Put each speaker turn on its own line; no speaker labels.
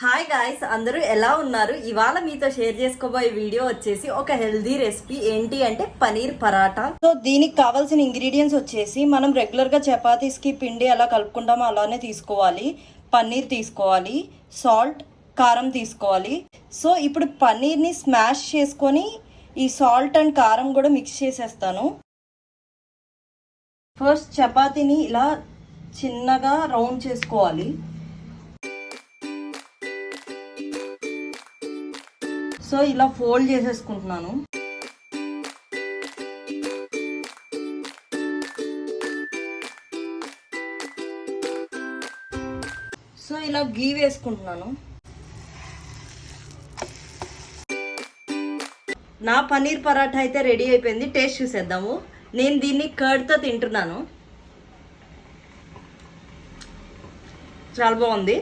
Hi guys, అందరూ ఎలా ఉన్నారు? ఇవాళ మీతో షేర్ చేసుకోబోయే వీడియో వచ్చేసి ఒక హెల్దీ రెసిపీ. ఏంటి అంటే పనీర్ పరాటా. సో దీనికి కావాల్సిన ఇంగ్రీడియంట్స్ వచ్చేసి మనం రెగ్యులర్గా చపాతీస్కి పిండి ఎలా కలుపుకుంటామో అలానే తీసుకోవాలి. పన్నీర్ తీసుకోవాలి, సాల్ట్, కారం తీసుకోవాలి. సో ఇప్పుడు పన్నీర్ని స్మాష్ చేసుకొని ఈ సాల్ట్ అండ్ కారం కూడా మిక్స్ చేసేస్తాను. ఫస్ట్ చపాతీని ఇలా చిన్నగా రౌండ్ చేసుకోవాలి. సో ఇలా ఫోల్డ్ చేసేసుకుంటున్నాను. సో ఇలా గీ వేసుకుంటున్నాను. నా పన్నీర్ పరాఠా అయితే రెడీ అయిపోయింది. టేస్ట్ చూసేద్దాము. నేను దీన్ని కర్డ్తో తింటున్నాను. చాలా బాగుంది.